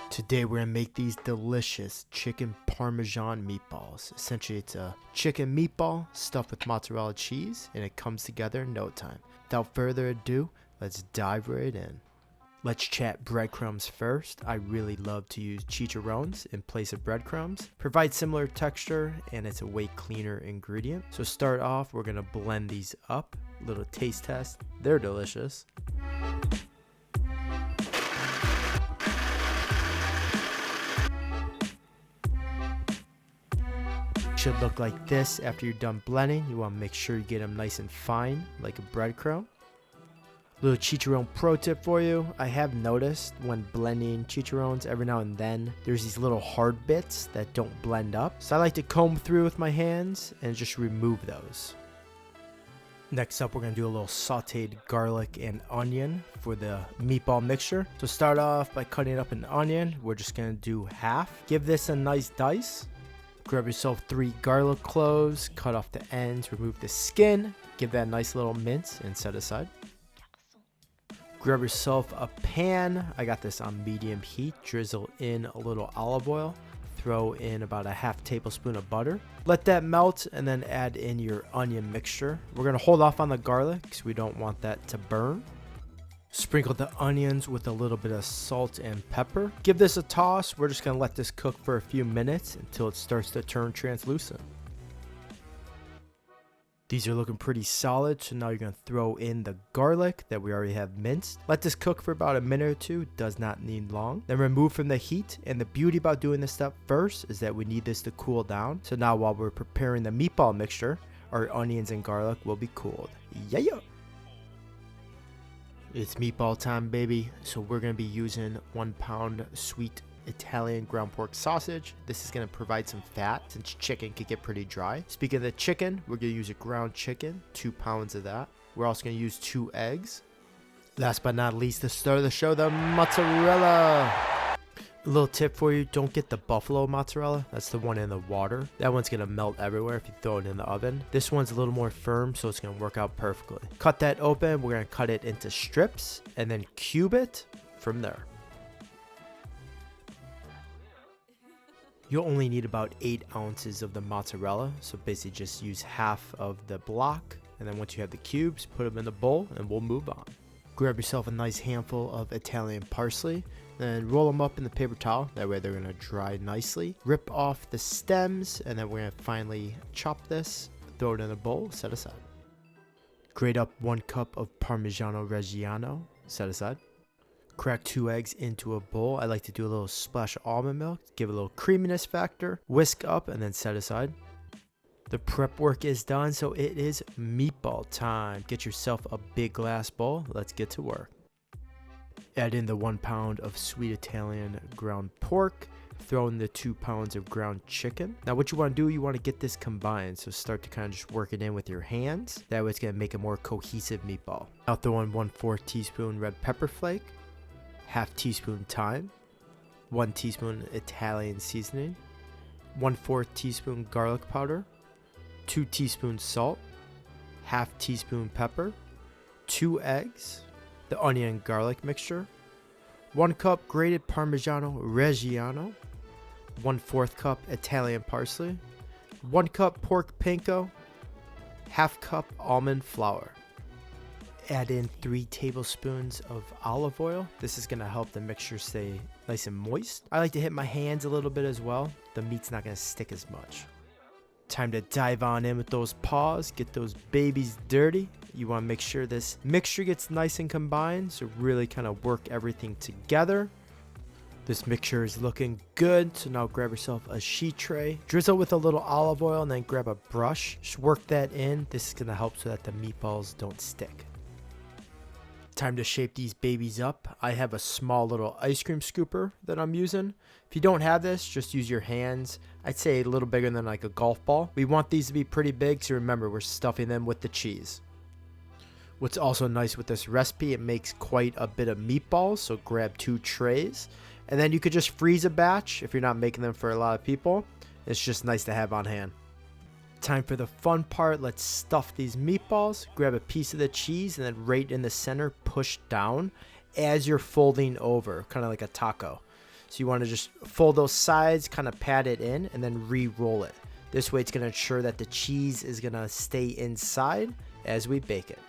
Today we're going to make these delicious chicken Parmesan meatballs. Essentially it's a chicken meatball stuffed with mozzarella cheese and it comes together in no time. Without further ado, let's dive right in. Let's chat breadcrumbs first. I really love to use chicharrones in place of breadcrumbs. Provide similar texture and it's a way cleaner ingredient. So start off, we're going to blend these up. Little taste test. They're delicious. Should look like this after you're done blending. You want to make sure you get them nice and fine like a breadcrumb. Little chicharron pro tip for you. I have noticed when blending chicharrones every now and then there's these little hard bits that don't blend up, so I like to comb through with my hands and just remove those. Next up, we're going to do a little sauteed garlic and onion for the meatball mixture. So start off by cutting up an onion. We're just going to do half. Give this a nice dice. Grab yourself 3 garlic cloves, cut off the ends, remove the skin, give that a nice little mince and set aside. Grab yourself a pan. I got this on medium heat. Drizzle in a little olive oil. Throw in about a half tablespoon of butter. Let that melt and then add in your onion mixture. We're going to hold off on the garlic because we don't want that to burn. Sprinkle the onions with a little bit of salt and pepper. Give this a toss. We're just going to let this cook for a few minutes until it starts to turn translucent. These are looking pretty solid, so now you're going to throw in the garlic that we already have minced. Let this cook for about a minute or two, does not need long. Then remove from the heat, and the beauty about doing this step first is that we need this to cool down. So now while we're preparing the meatball mixture, our onions and garlic will be cooled. Yeah! It's meatball time, baby. So we're going to be using 1 pound sweet Italian ground pork sausage. This is going to provide some fat since chicken can get pretty dry. Speaking of the chicken, we're going to use a ground chicken, 2 pounds of that. We're also going to use 2 eggs. Last but not least, the start of the show, the mozzarella. A little tip for you, don't get the buffalo mozzarella. That's the one in the water. That one's going to melt everywhere if you throw it in the oven. This one's a little more firm, so it's going to work out perfectly. Cut that open. We're going to cut it into strips and then cube it from there. You'll only need about 8 ounces of the mozzarella, so basically just use half of the block, and then once you have the cubes, put them in the bowl and we'll move on. Grab yourself a nice handful of Italian parsley, then roll them up in the paper towel. That way they're going to dry nicely. Rip off the stems, and then we're going to finally chop this, throw it in a bowl, set aside. Grate up 1 cup of Parmigiano Reggiano, set aside. Crack 2 eggs into a bowl. I like to do a little splash of almond milk, give it a little creaminess factor. Whisk up and then set aside. The prep work is done, so it is meatball time. Get yourself a big glass bowl. Let's get to work. Add in the 1 pound of sweet Italian ground pork. Throw in the 2 pounds of ground chicken. Now what you want to do, you want to get this combined. So start to kind of just work it in with your hands. That way it's going to make a more cohesive meatball. Now throw in 1/4 teaspoon red pepper flake. Half teaspoon thyme, 1 teaspoon Italian seasoning, 1/4 teaspoon garlic powder, 2 teaspoons salt, half teaspoon pepper, 2 eggs, the onion and garlic mixture, 1 cup grated Parmigiano Reggiano, 1/4 cup Italian parsley, 1 cup pork panko, half cup almond flour. Add in 3 tablespoons of olive oil. This is going to help the mixture stay nice and moist. I like to hit my hands a little bit as well. The meat's not going to stick as much. Time to dive on in with those paws. Get those babies dirty. You want to make sure this mixture gets nice and combined. So really kind of work everything together. This mixture is looking good. So now grab yourself a sheet tray. Drizzle with a little olive oil and then grab a brush. Just work that in. This is going to help so that the meatballs don't stick. Time to shape these babies up. I have a small little ice cream scooper that I'm using. If you don't have this, just use your hands. I'd say a little bigger than like a golf ball. We want these to be pretty big, so remember we're stuffing them with the cheese. What's also nice with this recipe, it makes quite a bit of meatballs, so grab 2 trays. And then you could just freeze a batch if you're not making them for a lot of people. It's just nice to have on hand. Time for the fun part. Let's stuff these meatballs. Grab a piece of the cheese and then right in the center, push down as you're folding over, kind of like a taco. So you want to just fold those sides, kind of pat it in, and then re-roll it. This way it's going to ensure that the cheese is going to stay inside as we bake it.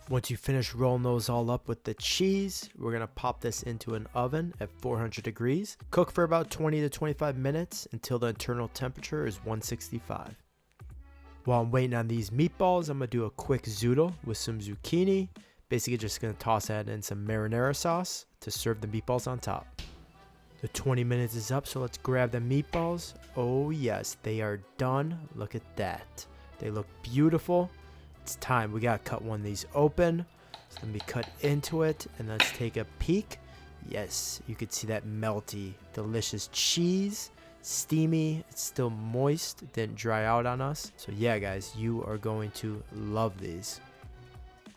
Once you finish rolling those all up with the cheese, we're going to pop this into an oven at 400 degrees. Cook for about 20 to 25 minutes until the internal temperature is 165. While I'm waiting on these meatballs, I'm going to do a quick zoodle with some zucchini. Basically just going to toss that in some marinara sauce to serve the meatballs on top. The 20 minutes is up, so let's grab the meatballs. Oh yes, they are done. Look at that. They look beautiful. It's time. We got to cut one of these open. So let me cut into it and let's take a peek. Yes, you can see that melty, delicious cheese. Steamy, it's still moist, it didn't dry out on us. So yeah guys, you are going to love these.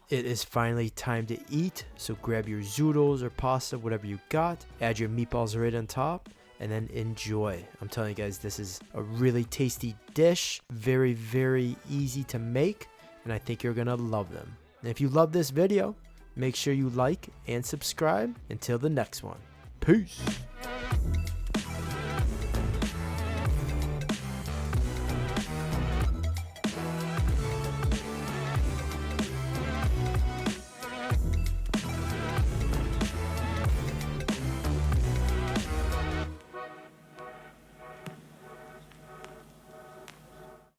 It is finally time to eat, so grab your zoodles or pasta, whatever you got, add your meatballs right on top, and then enjoy. I'm telling you guys, this is a really tasty dish, very, very easy to make, and I think you're gonna love them. And if you love this video, make sure you like and subscribe. Until the next one, peace.